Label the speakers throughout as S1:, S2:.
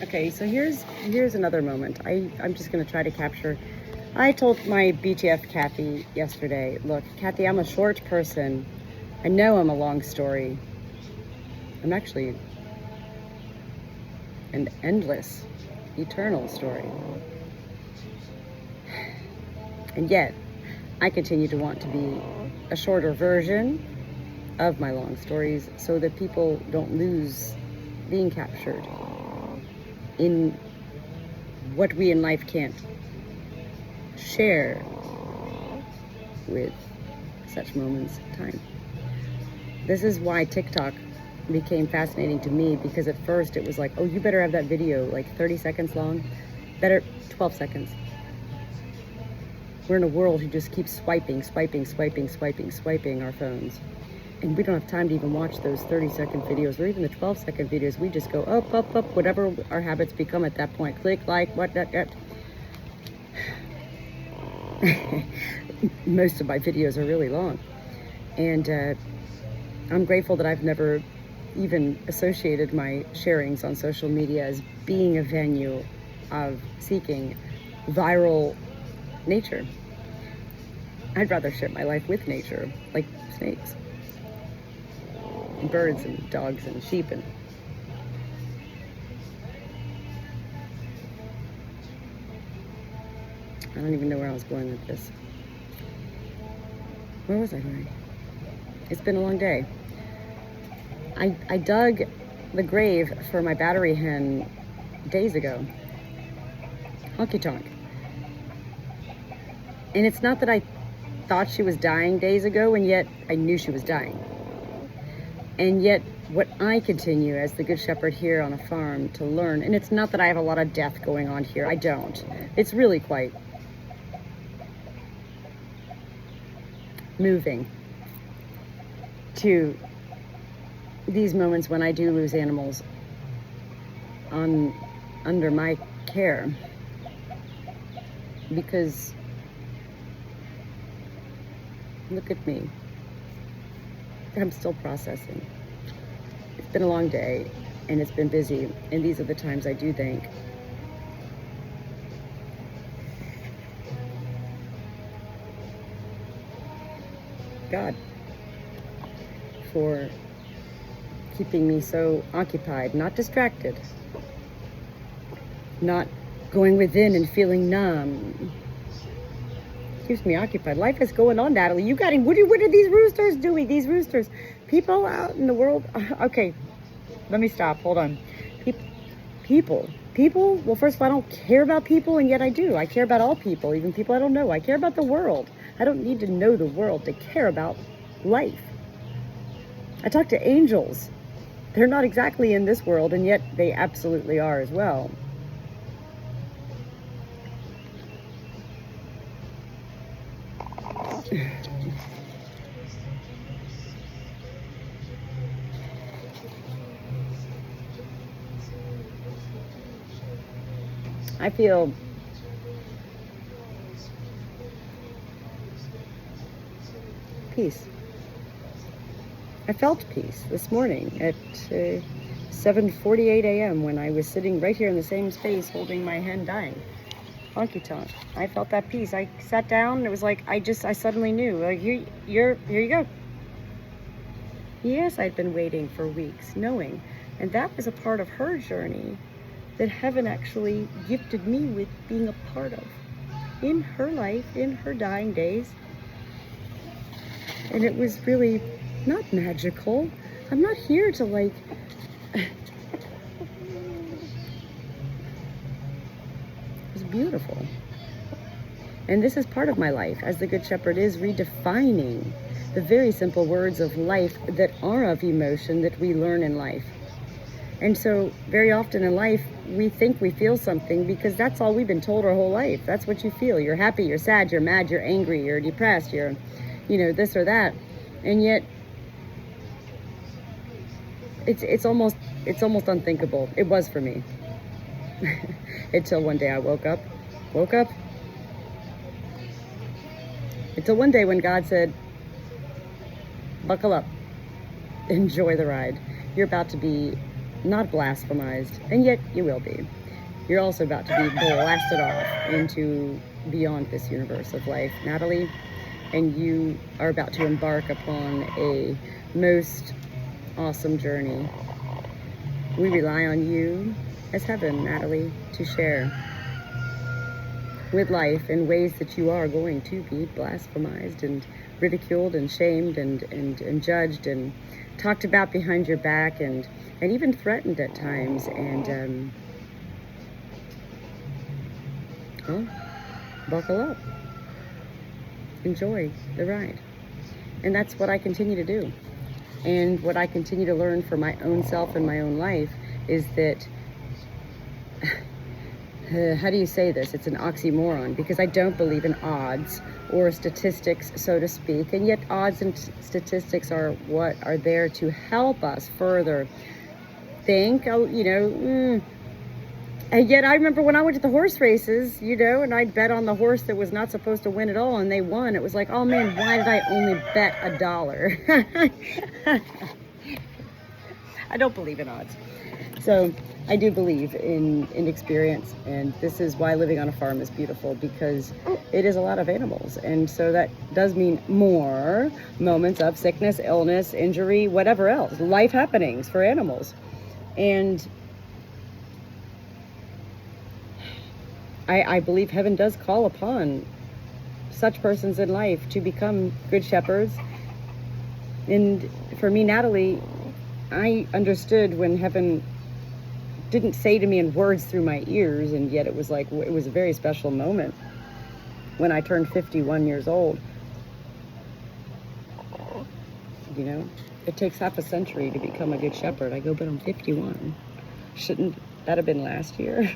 S1: Okay, so here's another moment. I'm just gonna try to capture. I told my BTF Kathy yesterday, look, Kathy, I'm a short person. I know I'm a long story. I'm actually an endless, eternal story. And yet, I continue to want to be a shorter version of my long stories so that people don't lose being captured in what we in life can't share with such moments of time. This is why TikTok became fascinating to me, because at first it was like, oh, you better have that video like 30 seconds long, better 12 seconds. We're in a world who just keeps swiping our phones. And we don't have time to even watch those 30-second videos or even the 12-second videos. We just go up, whatever our habits become at that point. Click, like, what, that. Most of my videos are really long. And I'm grateful that I've never even associated my sharings on social media as being a venue of seeking viral nature. I'd rather share my life with nature, like snakes, and birds and dogs and sheep. And I don't even know where I was going with this. Where was I going? It's been a long day. I dug the grave for my battery hen days ago. Honky tonk. And it's not that I thought she was dying days ago, and yet I knew she was dying. And yet what I continue as the Good Shepherd here on a farm to learn, and it's not that I have a lot of death going on here, I don't. It's really quite moving to these moments when I do lose animals under my care, because look at me, I'm still processing. It's been a long day and it's been busy, and these are the times I do thank God for keeping me so occupied, not distracted, not going within and feeling numb. Keeps me occupied. Life is going on, Natalie. You got him. What are these roosters doing? These roosters. People out in the world. Okay, let me stop. Hold on. People. Well, first of all, I don't care about people, and yet I do. I care about all people, even people I don't know. I care about the world. I don't need to know the world to care about life. I talk to angels. They're not exactly in this world, and yet they absolutely are as well. I feel peace. I felt peace this morning at 7:48 a.m. when I was sitting right here in the same space holding my hen dying. Honky tonk. I felt that peace. I sat down and it was like I suddenly knew, like, here you go. Yes, I'd been waiting for weeks, knowing, and that was a part of her journey that heaven actually gifted me with being a part of in her life, in her dying days. And it was really not magical. I'm not here to like it was beautiful. And this is part of my life, as the Good Shepherd is redefining the very simple words of life that are of emotion that we learn in life. And so very often in life, we think we feel something because that's all we've been told our whole life. That's what you feel. You're happy, you're sad, you're mad, you're angry, you're depressed, you're, this or that. And yet, it's almost unthinkable. It was for me. Until one day I woke up. Until one day when God said, buckle up, enjoy the ride. You're about to be not blasphemized, and yet you will be. You're also about to be blasted off into beyond this universe of life, Natalie, and you are about to embark upon a most awesome journey. We rely on you as heaven, Natalie, to share with life in ways that you are going to be blasphemized and ridiculed and shamed and judged and talked about behind your back and even threatened at times. And well, buckle up. Enjoy the ride. And that's what I continue to do. And what I continue to learn for my own self and my own life is that how do you say this? It's an oxymoron, because I don't believe in odds or statistics, so to speak. And yet odds and statistics are what are there to help us further think, and yet I remember when I went to the horse races, and I'd bet on the horse that was not supposed to win at all, and they won. It was like, oh man, why did I only bet $1? I don't believe in odds. So I do believe in experience, and this is why living on a farm is beautiful, because it is a lot of animals. And so that does mean more moments of sickness, illness, injury, whatever else, life happenings for animals. And I believe heaven does call upon such persons in life to become good shepherds. And for me, Natalie, I understood when heaven didn't say to me in words through my ears, and yet it was a very special moment when I turned 51 years old. It takes half a century to become a good shepherd. I go, but I'm 51. Shouldn't that have been last year?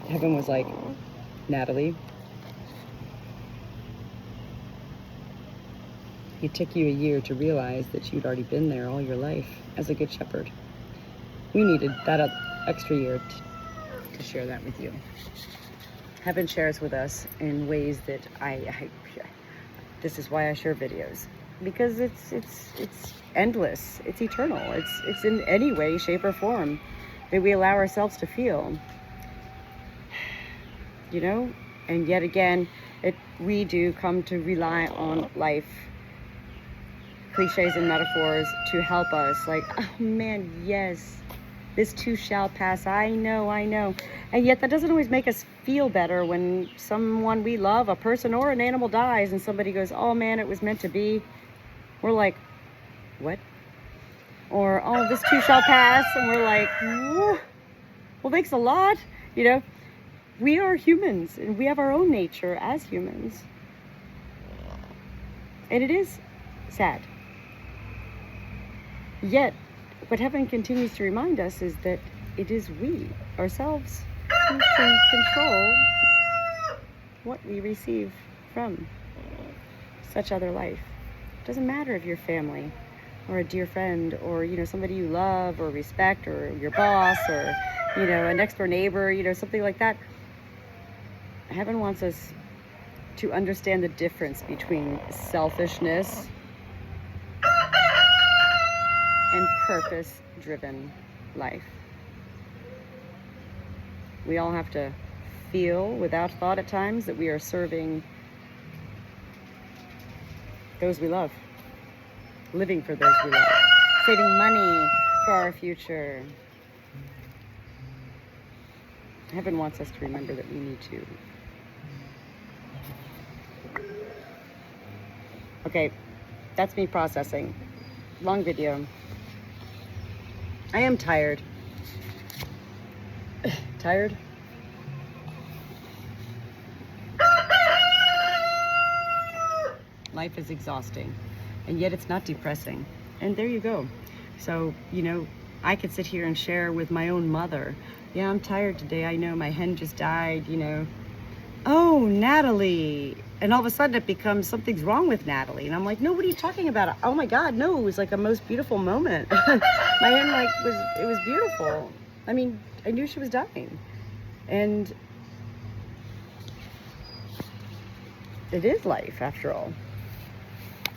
S1: Heaven was like, Natalie, it took you a year to realize that you'd already been there all your life as a good shepherd. We needed that extra year to share that with you. Heaven shares with us in ways that this is why I share videos, because it's endless, it's eternal, it's in any way, shape, or form that we allow ourselves to feel. And yet again, we do come to rely on life, cliches and metaphors to help us. Like, oh man, yes, this too shall pass. I know. And yet that doesn't always make us feel better when someone we love, a person or an animal, dies and somebody goes, oh man, it was meant to be. We're like, what? Or, oh, this too shall pass. And we're like, whoa. Well, thanks a lot. We are humans, and we have our own nature as humans. And it is sad. Yet, what heaven continues to remind us is that it is we, ourselves, who can control what we receive from such other life. It doesn't matter if you're family, or a dear friend, or, somebody you love or respect, or your boss, or, a next door neighbor, something like that. Heaven wants us to understand the difference between selfishness and purpose-driven life. We all have to feel without thought at times that we are serving those we love, living for those we love, saving money for our future. Heaven wants us to remember that we need to. Okay, that's me processing. Long video. I am tired. Tired? Life is exhausting, and yet it's not depressing. And there you go. So, I could sit here and share with my own mother. Yeah, I'm tired today. I know my hen just died, Oh, Natalie. And all of a sudden it becomes something's wrong with Natalie. And I'm like, no, what are you talking about? Oh my God, no, it was like a most beautiful moment. My hen it was beautiful. I mean, I knew she was dying. And it is life after all.